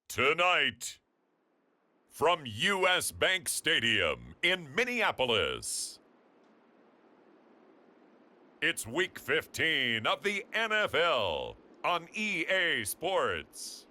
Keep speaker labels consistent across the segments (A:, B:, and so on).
A: Tonight, from U.S. Bank Stadium in Minneapolis, it's Week 15 of the NFL on EA Sports.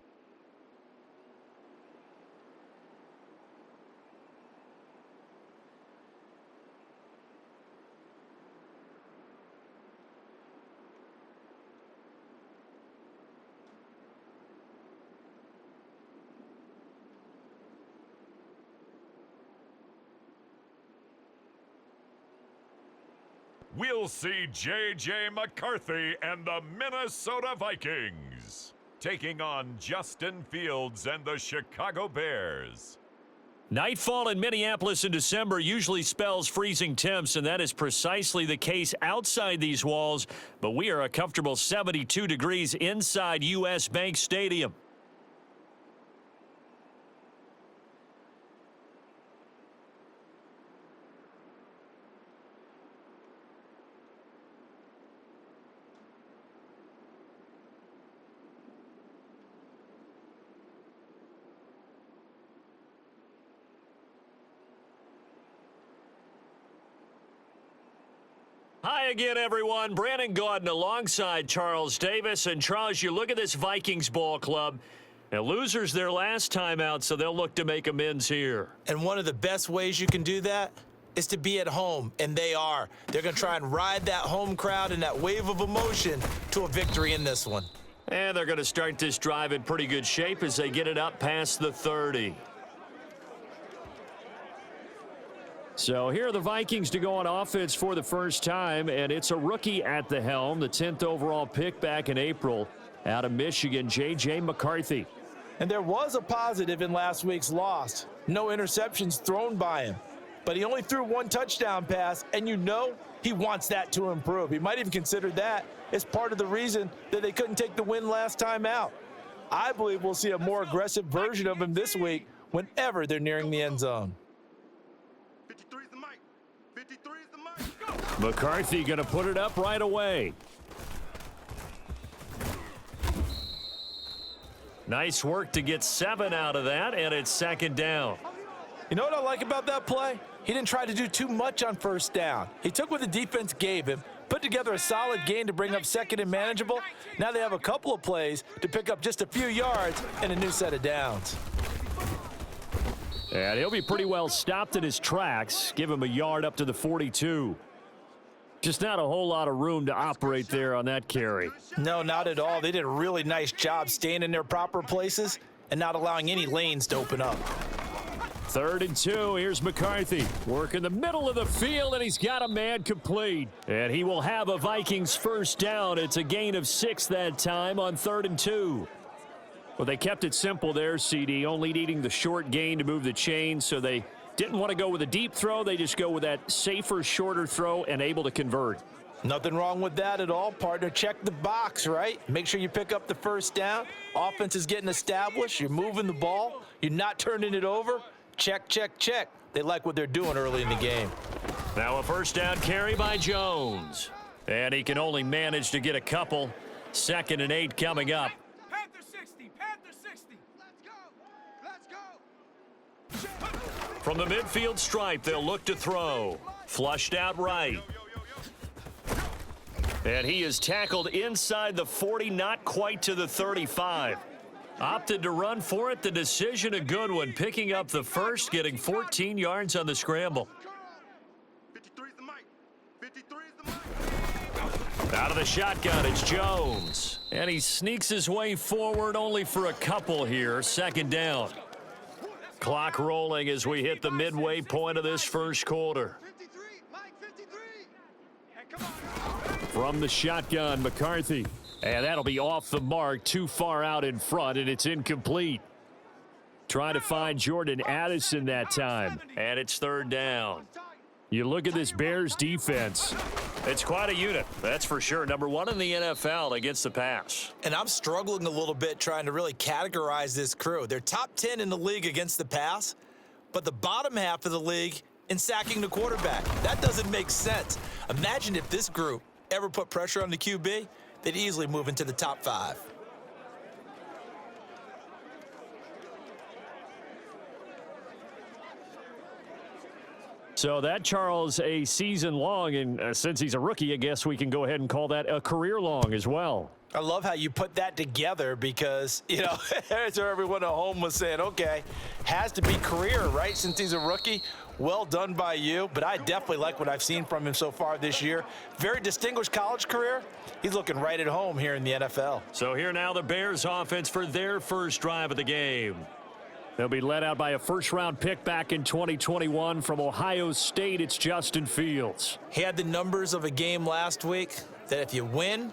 A: We'll see J.J. McCarthy and the Minnesota Vikings taking on Justin Fields and the Chicago Bears.
B: Nightfall in Minneapolis in December usually spells freezing temps, and that is precisely the case outside these walls. But we are a comfortable 72 degrees inside U.S. Bank Stadium. Hi again, everyone. Brandon Gaudin alongside Charles Davis. And Charles, you look at this Vikings ball club. And losers their last time out, so they'll look to make amends here.
C: And one of the best ways you can do that is to be at home, and they are. They're going to try and ride that home crowd and that wave of emotion to a victory in this one.
B: And they're going to start this drive in pretty good shape as they get it up past the 30. So here are the Vikings to go on offense for the first time, and it's a rookie at the helm, the 10th overall pick back in April out of Michigan, J.J. McCarthy.
C: And there was a positive in last week's loss. No interceptions thrown by him. But he only threw one touchdown pass, and you know he wants that to improve. He might even consider that as part of the reason that they couldn't take the win last time out. I believe we'll see a more aggressive version of him this week whenever they're nearing the end zone.
B: McCarthy going to put it up right away. Nice work to get 7 out of that, and it's second down.
C: You know what I like about that play? He didn't try to do too much on first down. He took what the defense gave him, put together a solid gain to bring up second and manageable. Now they have a couple of plays to pick up just a few yards and a new set of downs.
B: And he'll be pretty well stopped in his tracks. Give him a yard up to the 42. Just not a whole lot of room to operate there on that carry.
C: No, not at all. They did a really nice job staying in their proper places and not allowing any lanes to open up.
B: 3rd and 2. Here's McCarthy. Work in the middle of the field, and he's got a man complete. And he will have a Vikings first down. It's a gain of 6 that time on 3rd and 2. Well, they kept it simple there, CD, only needing the short gain to move the chain, so they didn't want to go with a deep throw. They just go with that safer, shorter throw and able to convert.
C: Nothing wrong with that at all, partner. Check the box, right? Make sure you pick up the first down. Offense is getting established. You're moving the ball. You're not turning it over. Check, check, check. They like what they're doing early in the game.
B: Now a first down carry by Jones. And he can only manage to get a couple. 2nd and 8 coming up.
D: Panther 60, Panther 60. Let's go.
B: From the midfield stripe, they'll look to throw. Flushed out right. And he is tackled inside the 40, not quite to the 35. Opted to run for it. The decision a good one. Picking up the first, getting 14 yards on the scramble.
D: 53's the mic. 53's the mic.
B: Out of the shotgun, it's Jones. And he sneaks his way forward only for a couple here. 2nd down. Clock rolling as we hit the midway point of this first quarter.
D: 53, Mike 53. And come on.
B: From the shotgun, McCarthy. And that'll be off the mark, too far out in front, and it's incomplete. Trying to find Jordan Addison that time. And it's 3rd down. You look at this Bears defense. It's quite a unit, that's for sure. Number 1 in the NFL against the pass.
C: And I'm struggling a little bit trying to really categorize this crew. They're top 10 in the league against the pass, but the bottom half of the league in sacking the quarterback. That doesn't make sense. Imagine if this group ever put pressure on the QB, they'd easily move into the top 5.
B: So that, Charles, a season long, and since he's a rookie, I guess we can go ahead and call that a career long as well.
C: I love how you put that together because, you know, as everyone at home was saying, okay, has to be career, right, since he's a rookie. Well done by you, but I definitely like what I've seen from him so far this year. Very distinguished college career. He's looking right at home here in the NFL.
B: So here now the Bears offense for their first drive of the game. They'll be led out by a first-round pick back in 2021 from Ohio State. It's Justin Fields.
C: He had the numbers of a game last week that if you win,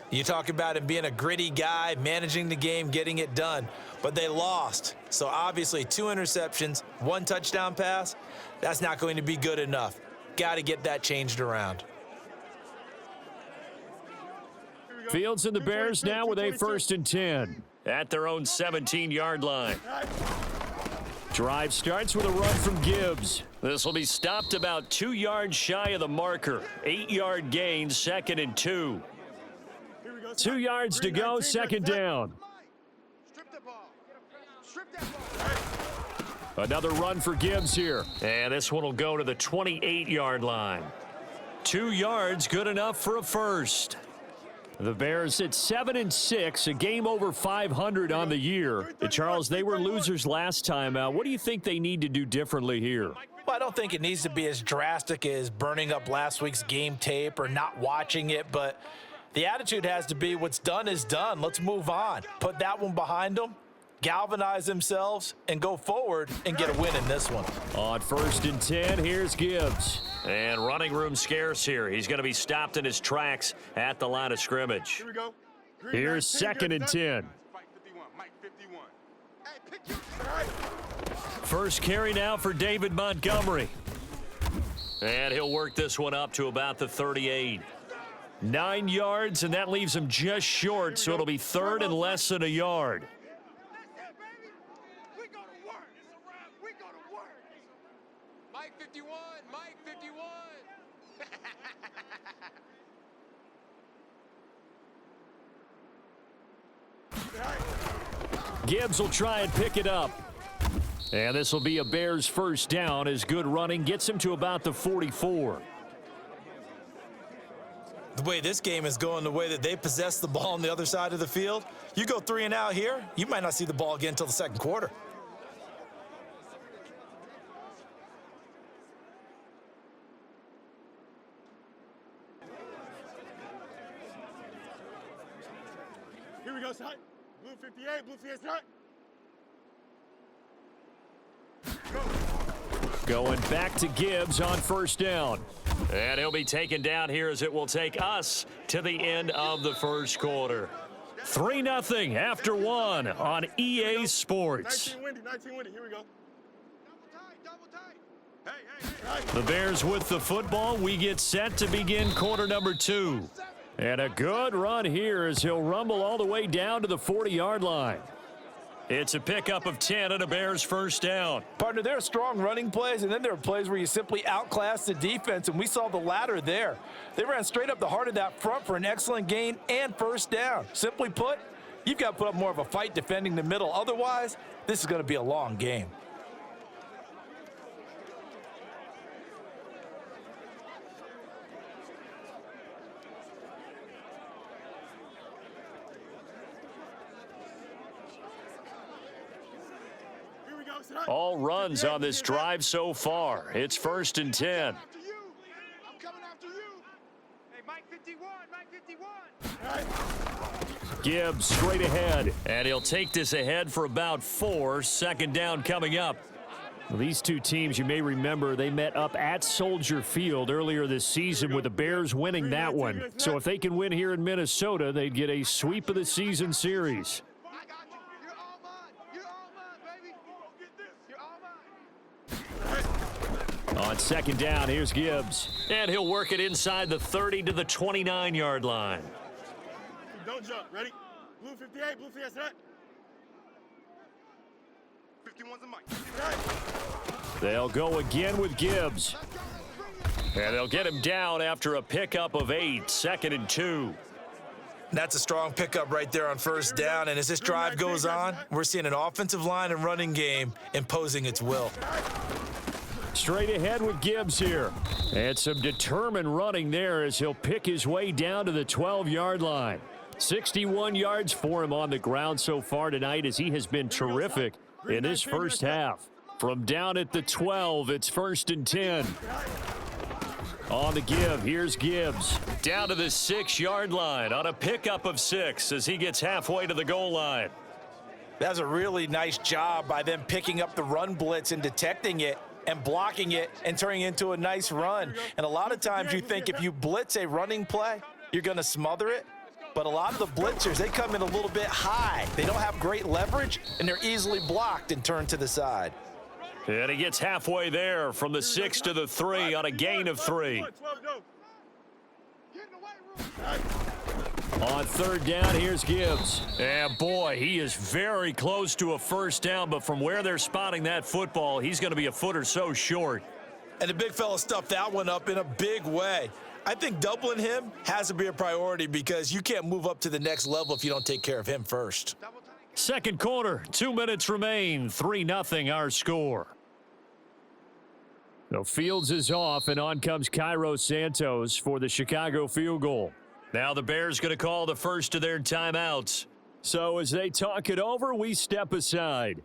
C: you talk about him being a gritty guy, managing the game, getting it done. But they lost. So obviously 2 interceptions, 1 touchdown pass. That's not going to be good enough. Got to get that changed around.
B: Fields and the Bears now with a 1st and 10 at their own 17-yard line. Drive starts with a run from Gibbs. This will be stopped about 2 yards shy of the marker. 8-yard gain, 2nd and 2. 2 yards to go, 2nd down.
D: Strip the ball. Strip that ball.
B: Another run for Gibbs here. And this one will go to the 28-yard line. 2 yards, good enough for a first. The Bears at 7-6, a game over 500 on the year. Charles, they were losers last time out. What do you think they need to do differently here?
C: Well, I don't think it needs to be as drastic as burning up last week's game tape or not watching it, but the attitude has to be what's done is done. Let's move on. Put that one behind them, galvanize themselves, and go forward and get a win in this one.
B: On 1st and 10, here's Gibbs. And running room scarce here. He's going to be stopped in his tracks at the line of scrimmage.
D: Here we go.
B: Here's 2nd and 10.
D: Fight 51. Mike 51. Hey, pick your...
B: First carry now for David Montgomery. And he'll work this one up to about the 38. 9 yards, and that leaves him just short, so it'll be 3rd and less than a yard.
D: That's it, baby. We go to work. We go to work. Mike 51. Mike 51.
B: Gibbs will try and pick it up. And this will be a Bears first down as good running gets him to about the 44.
C: The way this game is going, the way that they possess the ball on the other side of the field, you go 3 and out here, you might not see the ball again until the 2nd quarter.
D: Here we go, son. Blue 58. Blue 58, son.
B: Going back to Gibbs on 1st down. And he'll be taken down here as it will take us to the end of the 1st quarter. 3-0 after 1 on EA Sports.
D: 19 winning. Here we go. Double tight. Hey.
B: The Bears with the football. We get set to begin quarter number 2. And a good run here as he'll rumble all the way down to the 40-yard line. It's a pickup of 10 and a Bears first down.
C: Partner, there are strong running plays, and then there are plays where you simply outclass the defense, and we saw the latter there. They ran straight up the heart of that front for an excellent gain and first down. Simply put, you've got to put up more of a fight defending the middle. Otherwise, this is going to be a long game.
B: All runs on this drive so far. It's 1st and 10.
D: I'm coming after you. Hey, Mike 51. Mike 51.
B: Gibbs straight ahead. And he'll take this ahead for about 4. 2nd down coming up. These two teams, you may remember, they met up at Soldier Field earlier this season with the Bears winning that one. So if they can win here in Minnesota, they'd get a sweep of the season series.
D: I got you. You're all mine. You're all mine, baby. You're all mine.
B: On 2nd down, here's Gibbs. And he'll work it inside the 30 to the 29-yard line.
D: Don't jump. Ready? Blue 58. Blue 58. Set. 51's a mic.
B: They'll go again with Gibbs. And they'll get him down after a pickup of 8. 2nd and 2.
C: That's a strong pickup right there on first down, and as this drive goes on, we're seeing an offensive line and running game imposing its will.
B: Straight ahead with Gibbs here. And some determined running there as he'll pick his way down to the 12-yard line. 61 yards for him on the ground so far tonight as he has been terrific in this first half. From down at the 12, it's 1st and 10. On the give, here's Gibbs. Down to the 6-yard line on a pickup of 6 as he gets halfway to the goal line.
C: That's a really nice job by them picking up the run blitz and detecting it and blocking it and turning it into a nice run. And a lot of times you think if you blitz a running play, you're going to smother it. But a lot of the blitzers, they come in a little bit high. They don't have great leverage, and they're easily blocked and turned to the side.
B: And he gets halfway there from the 6 to the 3 on a gain of 3. On 3rd down, here's Gibbs. And boy, he is very close to a first down, but from where they're spotting that football, he's going to be a foot or so short.
C: And the big fella stuffed that one up in a big way. I think doubling him has to be a priority because you can't move up to the next level if you don't take care of him first.
B: Second quarter, 2 minutes remain, 3-0 our score. So Fields is off, and on comes Cairo Santos for the Chicago field goal. Now the Bears going to call the first of their timeouts. So as they talk it over, we step aside.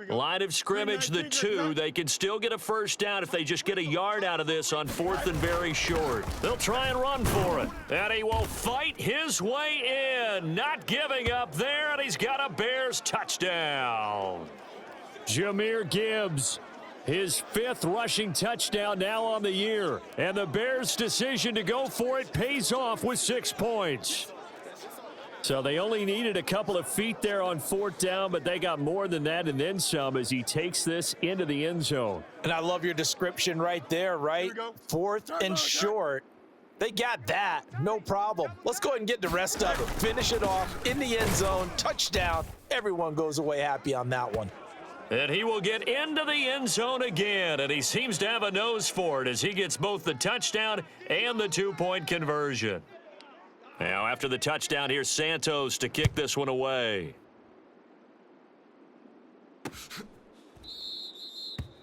B: Line of scrimmage, the 2. They can still get a first down if they just get a yard out of this on 4th and very short. They'll try and run for it. And he will fight his way in. Not giving up there, and he's got a Bears touchdown. Jahmyr Gibbs, his 5th rushing touchdown now on the year. And the Bears' decision to go for it pays off with 6 points. So they only needed a couple of feet there on 4th down, but they got more than that and then some as he takes this into the end zone.
C: And I love your description right there, right? 4th and short. They got that. No problem. Let's go ahead and get the rest of it. Finish it off in the end zone. Touchdown. Everyone goes away happy on that one.
B: And he will get into the end zone again, and he seems to have a nose for it as he gets both the touchdown and the 2-point conversion. Now, after the touchdown, here's Santos to kick this one away.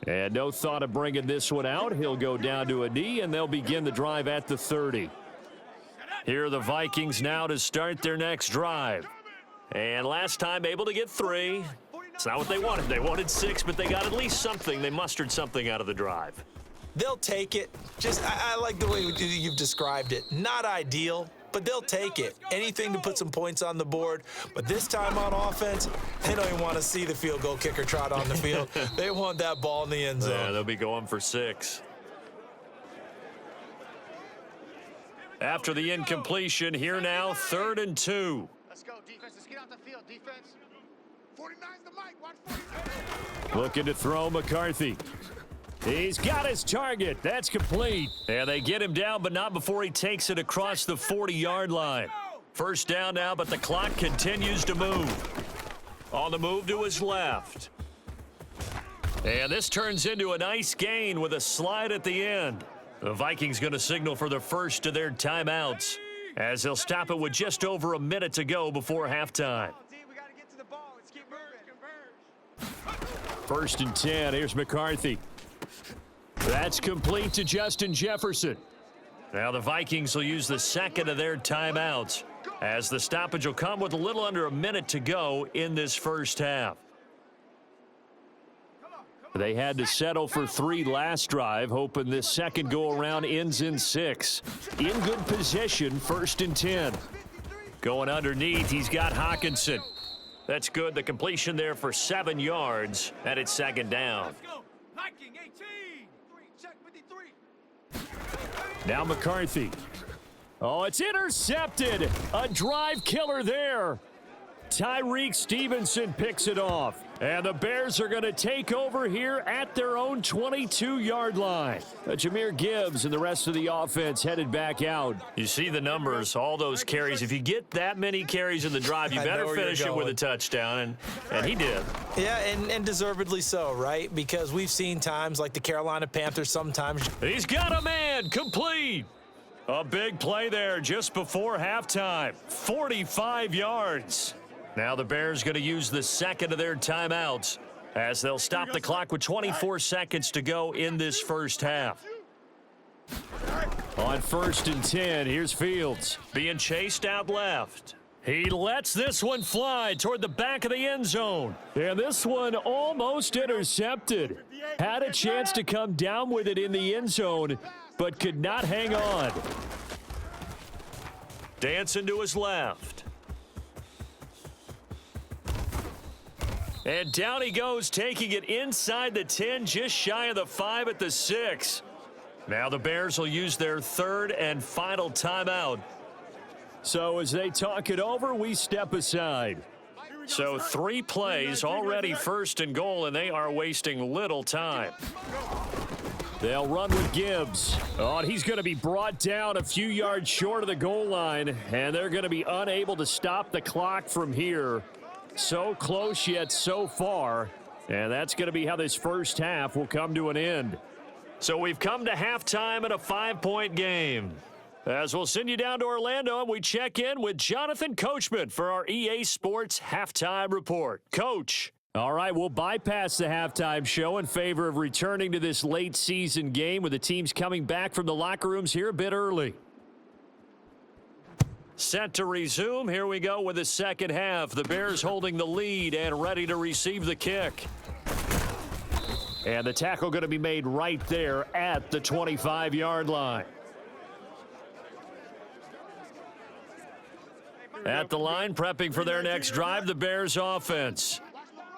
B: And no thought of bringing this one out. He'll go down to a knee, and they'll begin the drive at the 30. Here are the Vikings now to start their next drive. And last time, able to get 3. It's not what they wanted. They wanted 6, but they got at least something. They mustered something out of the drive.
C: They'll take it. I like the way you've described it. Not ideal, but they'll take it. Anything to put some points on the board. But this time on offense, they don't even want to see the field goal kicker trot on the field. They want that ball in the end zone.
B: Yeah, they'll be going for 6. After the incompletion, here now, 3rd and 2.
D: Let's go, defense. Let's get out the field, defense. 49's the mic. Watch 49.
B: Looking to throw McCarthy. He's got his target. That's complete. And they get him down, but not before he takes it across the 40-yard line. First down now, but the clock continues to move. On the move to his left. And this turns into a nice gain with a slide at the end. The Vikings going to signal for the first of their timeouts as they'll stop it with just over a minute to go before halftime.
D: We got to get to the ball. Let's keep moving.
B: 1st and 10. Here's McCarthy. That's complete to Justin Jefferson. Now the Vikings will use the second of their timeouts as the stoppage will come with a little under a minute to go in this first half. They had to settle for 3 last drive, hoping this second go-around ends in 6. In good position, 1st and 10. Going underneath, he's got Hawkinson. That's good. The completion there for 7 yards, and it's 2nd down.
D: Viking 18. Check 53.
B: Now McCarthy. Oh, it's intercepted. A drive killer there. Tyreek Stevenson picks it off. And the Bears are going to take over here at their own 22-yard line. Jahmyr Gibbs and the rest of the offense headed back out. You see the numbers, all those carries. If you get that many carries in the drive, you better finish it with a touchdown, and he did.
C: Yeah, and deservedly so, right? Because we've seen times like the Carolina Panthers sometimes.
B: He's got a man complete. A big play there just before halftime. 45 yards. Now the Bears going to use the second of their timeouts as they'll stop the clock with 24 seconds to go in this first half. On 1st and 10, here's Fields being chased out left. He lets this one fly toward the back of the end zone. And this one almost intercepted. Had a chance to come down with it in the end zone, but could not hang on. Dancing to his left. And down he goes, taking it inside the 10, just shy of the 5 at the 6. Now the Bears will use their 3rd and final timeout. So as they talk it over, we step aside. So 3 plays, already 1st and goal, and they are wasting little time. They'll run with Gibbs. Oh, and he's going to be brought down a few yards short of the goal line, and they're going to be unable to stop the clock from here. So close yet so far, and that's going to be how this first half will come to an end. So we've come to halftime in a 5-point game. As we'll send you down to Orlando, and we check in with Jonathan Coachman for our EA Sports Halftime Report. Coach. All right, we'll bypass the halftime show in favor of returning to this late season game with the teams coming back from the locker rooms here a bit early. Set to resume. Here we go with the second half. The Bears holding the lead and ready to receive the kick. And the tackle going to be made right there at the 25-yard line. At the line, prepping for their next drive, the Bears offense.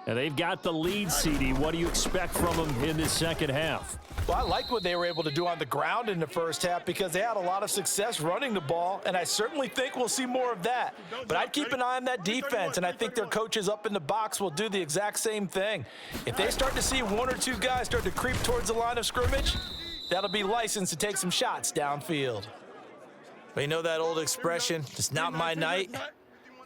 B: And they've got the lead, CD. What do you expect from them in this second half?
C: Well, I like what they were able to do on the ground in the first half because they had a lot of success running the ball, and I certainly think we'll see more of that. But I'd keep an eye on that defense, and I think their coaches up in the box will do the exact same thing. If they start to see 1 or 2 guys start to creep towards the line of scrimmage, that'll be licensed to take some shots downfield. But you know that old expression, it's not my night?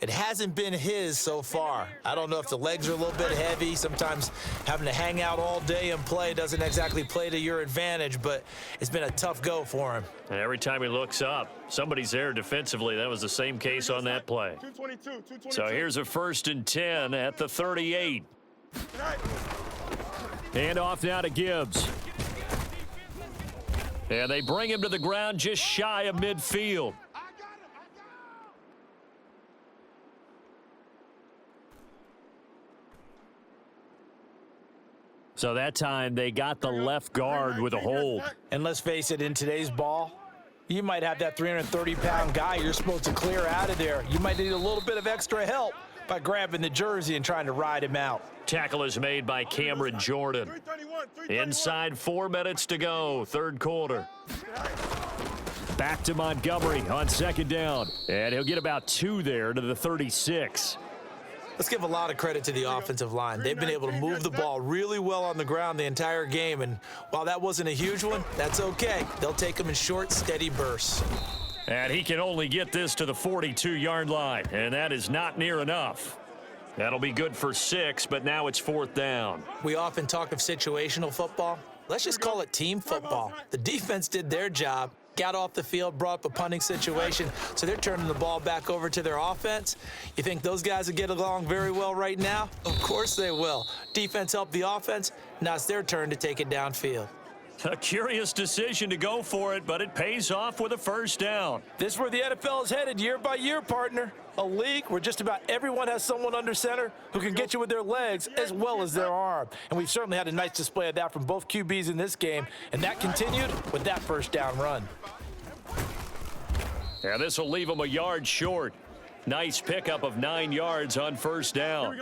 C: It hasn't been his so far. I don't know if the legs are a little bit heavy. Sometimes having to hang out all day and play doesn't exactly play to your advantage, but it's been a tough go for him.
B: And every time he looks up, somebody's there defensively. That was the same case on that play.
E: 222.
B: So here's a 1st and 10 at the 38. And off now to Gibbs. And they bring him to the ground just shy of midfield. So that time they got the left guard with a hold.
C: And let's face it, in today's ball, you might have that 330-pound guy you're supposed to clear out of there. You might need a little bit of extra help by grabbing the jersey and trying to ride him out.
B: Tackle is made by Cameron Jordan. Inside 4 minutes to go, 3rd quarter. Back to Montgomery on 2nd down. And he'll get about 2 there to the 36.
C: Let's give a lot of credit to the offensive line. They've been able to move the ball really well on the ground the entire game, and while that wasn't a huge one, that's okay. They'll take them in short, steady bursts.
B: And he can only get this to the 42-yard line, and that is not near enough. That'll be good for 6, but now it's 4th down.
C: We often talk of situational football. Let's just call it team football. The defense did their job, got off the field, brought up a punting situation, so they're turning the ball back over to their offense. You think those guys will get along very well right now? Of course they will. Defense helped the offense. Now it's their turn to take it downfield.
B: A curious decision to go for it, but it pays off with a 1st down.
C: This is where the NFL is headed year by year, partner. A league where just about everyone has someone under center who can get you with their legs as well as their arm. And we've certainly had a nice display of that from both QBs in this game, and that continued with that 1st down run.
B: Yeah, this will leave them a yard short. Nice pickup of 9 yards on 1st down.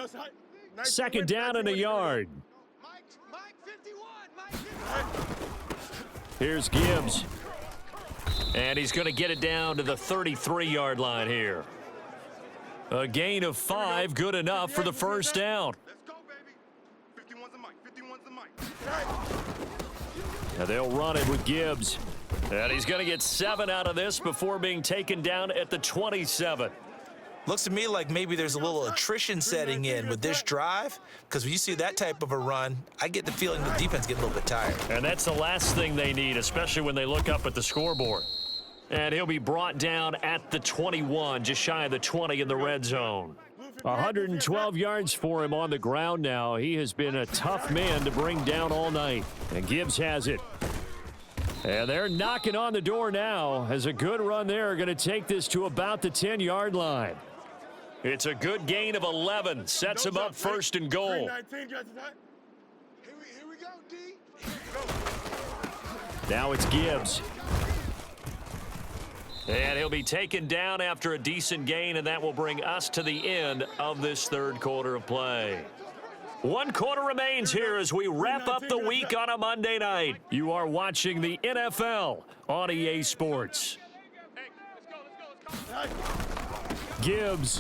B: 2nd down and a yard.
D: Mike 51.
B: Here's Gibbs. And he's going to get it down to the 33-yard line here. A gain of 5, good enough for the 1st down.
E: Let's go, baby. 51's the mic. 51's the mic.
B: Now they'll run it with Gibbs. And he's going to get 7 out of this before being taken down at the 27.
C: Looks to me like maybe there's a little attrition setting in with this drive, because when you see that type of a run, I get the feeling the defense getting a little bit tired.
B: And that's the last thing they need, especially when they look up at the scoreboard. And he'll be brought down at the 21, just shy of the 20 in the red zone. 112 yards for him on the ground now. He has been a tough man to bring down all night. And Gibbs has it. And they're knocking on the door now as a good run there. Going to take this to about the 10-yard line. It's a good gain of 11. Sets him up first and goal.
D: Here we go, D.
B: Now it's Gibbs. And he'll be taken down after a decent gain, and that will bring us to the end of this third quarter of play. 1 quarter remains here as we wrap up the week on a Monday night. You are watching the NFL on EA Sports. Gibbs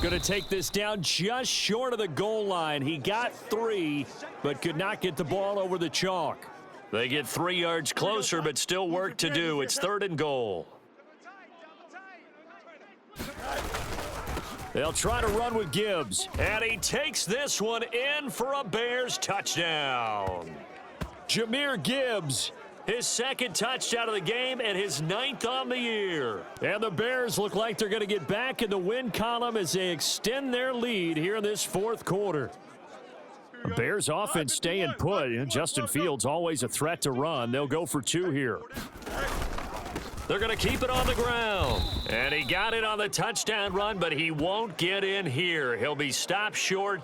B: going to take this down just short of the goal line. He got 3, but could not get the ball over the chalk. They get 3 yards closer, but still work to do. It's 3rd and goal. They'll try to run with Gibbs, and he takes this one in for a Bears touchdown. Jahmyr Gibbs, his 2nd touchdown of the game and his 9th on the year. And the Bears look like they're going to get back in the win column as they extend their lead here in this 4th quarter. The Bears offense staying put. Justin Fields always a threat to run. They'll go for 2 here. They're going to keep it on the ground. And he got it on the touchdown run, but he won't get in here. He'll be stopped short,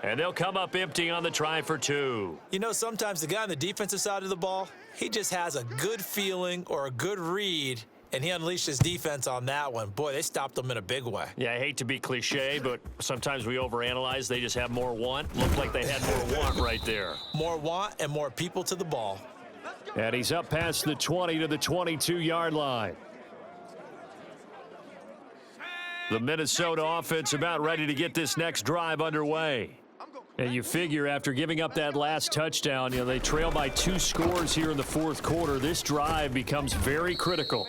B: and they'll come up empty on the try for 2.
C: You know, sometimes the guy on the defensive side of the ball, he just has a good feeling or a good read, and he unleashed his defense on that one. Boy, they stopped him in a big way.
B: Yeah, I hate to be cliche, but sometimes we overanalyze. They just have more want. Looked like they had more want right there.
C: More want and more people to the ball.
B: And he's up past the 20 to the 22-yard line. The Minnesota offense about ready to get this next drive underway. And you figure after giving up that last touchdown, they trail by 2 scores here in the 4th quarter. This drive becomes very critical.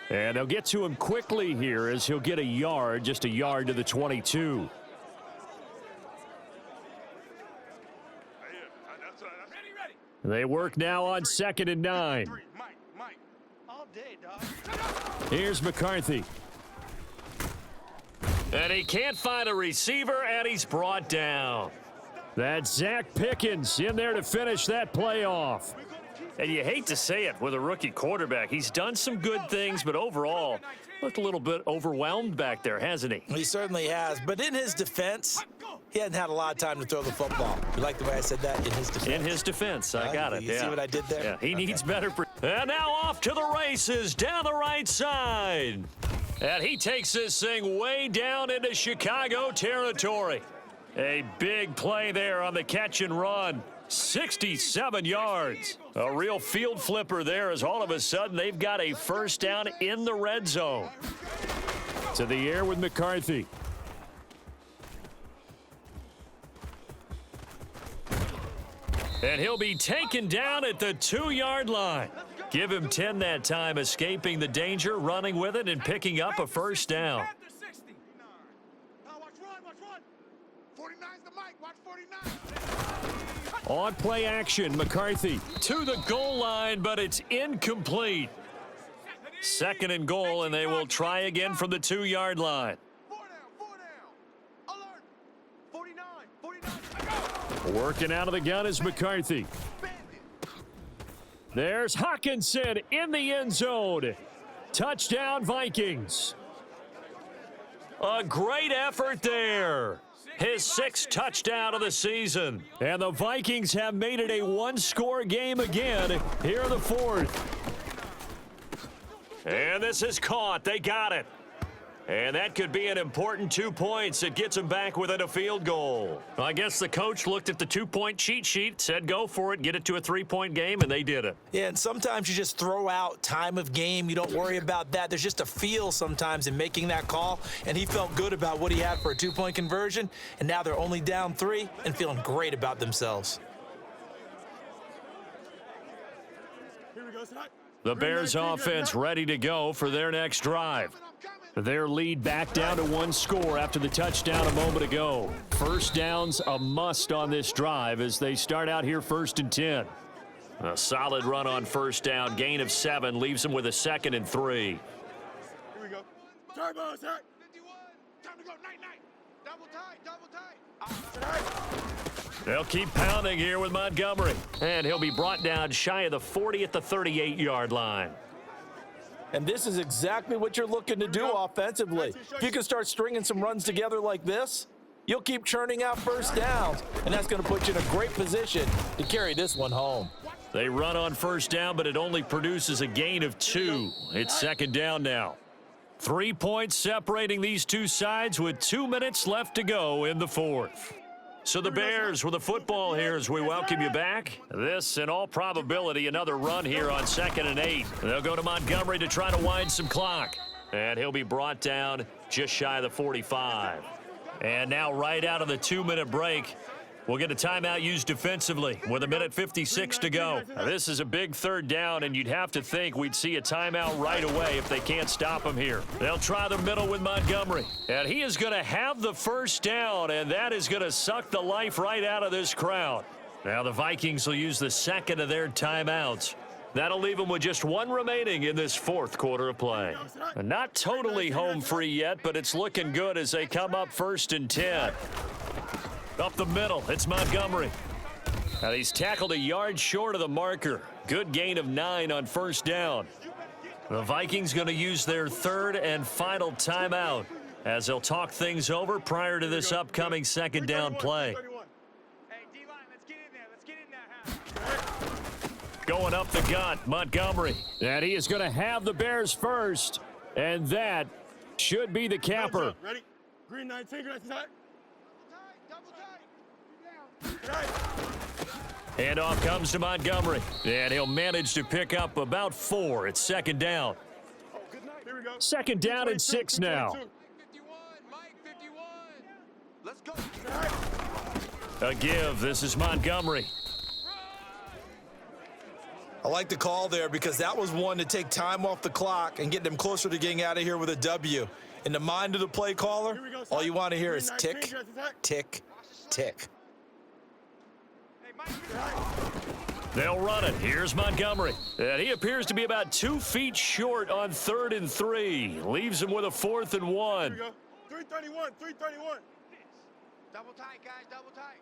B: And they'll get to him quickly here as he'll get a yard, just a yard to the 22. They work now on 2nd and 9. Here's McCarthy. And he can't find a receiver, and he's brought down. That's Zach Pickens in there to finish that play off. And you hate to say it with a rookie quarterback. He's done some good things, but overall, looked a little bit overwhelmed back there, hasn't he?
C: He certainly has. But in his defense, he hadn't had a lot of time to throw the football. You like the way I said that? In his defense?
B: In his defense. I got it.
C: You see what I did there?
B: Yeah, he needs better. And now off to the races down the right side. And he takes this thing way down into Chicago territory. A big play there on the catch and run. 67 yards. A real field flipper there as all of a sudden they've got a first down in the red zone. To the air with McCarthy. And he'll be taken down at the 2-yard line. Give him 10 that time, escaping the danger, running with it, and picking up a first down. On play action, McCarthy to the goal line, but it's incomplete. 2nd and goal, and they will try again from the 2-yard line. Working out of the gun is McCarthy. There's Hawkinson in the end zone. Touchdown, Vikings. A great effort there. His 6th touchdown of the season. And the Vikings have made it a 1-score game again here in the 4th. And this is caught. They got it. And that could be an important 2 points. It gets him back within a field goal. Well, I guess the coach looked at the 2-point cheat sheet, said go for it, get it to a 3-point game, and they did it.
C: Yeah, and sometimes you just throw out time of game. You don't worry about that. There's just a feel sometimes in making that call, and he felt good about what he had for a 2-point conversion, and now they're only down 3 and feeling great about themselves.
B: The Bears offense ready to go for their next drive. Their lead back down to 1 score after the touchdown a moment ago. First down's a must on this drive as they start out here 1st and 10. A solid run on first down, gain of 7, leaves them with a 2nd and 3.
E: Here we go. Turbo, sir.
D: 51. Time to go. Night, night. Double tight.
B: They'll keep pounding here with Montgomery. And he'll be brought down shy of the 40 at the 38-yard line.
C: And this is exactly what you're looking to do offensively. If you can start stringing some runs together like this, you'll keep churning out first downs, and that's going to put you in a great position to carry this one home.
B: They run on first down, but it only produces a gain of 2. It's second down now. 3 points separating these two sides with 2 minutes left to go in the fourth. So the Bears with the football here as we welcome you back. This, in all probability, another run here on 2nd and 8. They'll go to Montgomery to try to wind some clock. And he'll be brought down just shy of the 45. And now right out of the 2-minute break, we'll get a timeout used defensively with 1:56 to go. Now, this is a big third down, and you'd have to think we'd see a timeout right away if they can't stop him here. They'll try the middle with Montgomery. And he is going to have the first down, and that is going to suck the life right out of this crowd. Now the Vikings will use the second of their timeouts. That'll leave them with just 1 remaining in this fourth quarter of play. And not totally home free yet, but it's looking good as they come up 1st and 10. Up the middle, it's Montgomery. And he's tackled a yard short of the marker. Good gain of 9 on first down. The Vikings going to use their third and final timeout as they'll talk things over prior to this upcoming second down play.
D: Hey, D-line, let's get in there. Let's get in there.
B: Going up the gut, Montgomery. And he is going to have the Bears first. And that should be the capper.
E: Ready? Green 19, green 19.
D: Double tight.
B: Handoff comes to Montgomery. And he'll manage to pick up about 4. It's second down.
E: Oh, good night. Here we go.
B: Second down and 6 now.
D: Mike 51. Mike 51. Let's go.
B: A give. This is Montgomery.
C: I like the call there because that was one to take time off the clock and get them closer to getting out of here with a W. In the mind of the play caller, all you want to hear is tick, tick, tick.
D: Hey, Mike.
B: They'll run it. Here's Montgomery. And he appears to be about 2 feet short on 3rd and 3. Leaves him with a 4th and 1.
E: Here we go. 331, 331.
D: Double tight, guys. Double tight.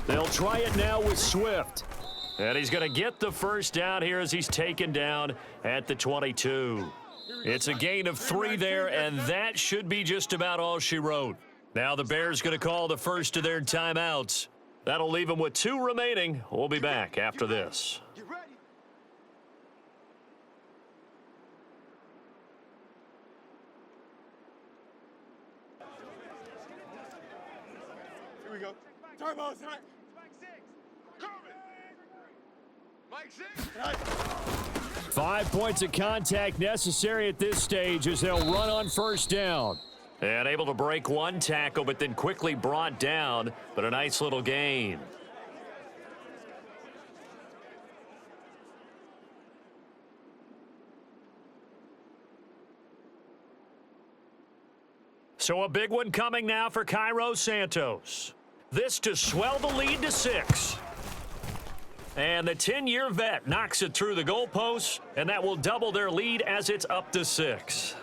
B: They'll try it now with Swift. And he's going to get the first down here as he's taken down at the 22. It's a gain of 3 there, and that should be just about all she wrote. Now the Bears going to call the first of their timeouts. That'll leave them with 2 remaining. We'll be back after this.
D: Get ready.
E: Here we go. Turbo, side.
D: Mike 6.
E: Right.
B: 5 points of contact necessary at this stage as they'll run on first down. And able to break 1 tackle, but then quickly brought down, but a nice little gain. So a big one coming now for Cairo Santos. This to swell the lead to 6. And the 10-year vet knocks it through the goalposts, and that will double their lead as it's up to 6.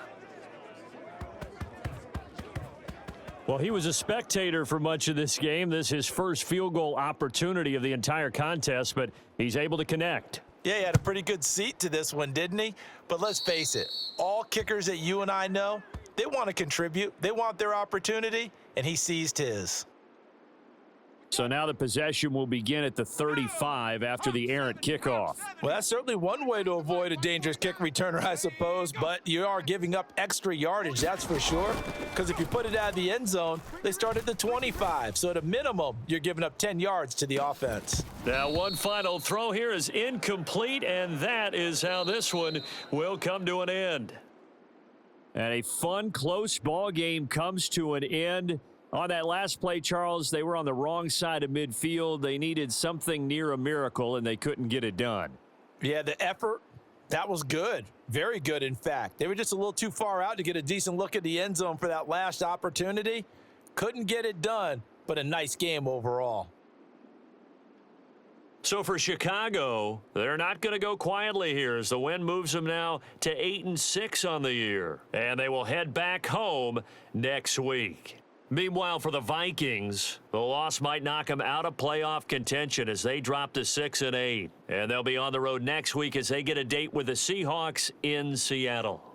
B: Well, he was a spectator for much of this game. This is his first field goal opportunity of the entire contest, but he's able to connect.
C: Yeah, he had a pretty good seat to this one, didn't he? But let's face it, all kickers that you and I know, they want to contribute. They want their opportunity, and he seized his.
B: So now the possession will begin at the 35 after the errant kickoff.
C: Well, that's certainly one way to avoid a dangerous kick returner, I suppose, but you are giving up extra yardage, that's for sure, because if you put it out of the end zone, they start at the 25, so at a minimum, you're giving up 10 yards to the offense.
B: Now one final throw here is incomplete, and that is how this one will come to an end. And a fun, close ball game comes to an end. On that last play, Charles, they were on the wrong side of midfield. They needed something near a miracle, and they couldn't get it done.
C: Yeah, the effort, that was good. Very good, in fact. They were just a little too far out to get a decent look at the end zone for that last opportunity. Couldn't get it done, but a nice game overall.
B: So for Chicago, they're not going to go quietly here as the win moves them now to 8-6 on the year. And they will head back home next week. Meanwhile, for the Vikings, the loss might knock them out of playoff contention as they drop to 6-8. And they'll be on the road next week as they get a date with the Seahawks in Seattle.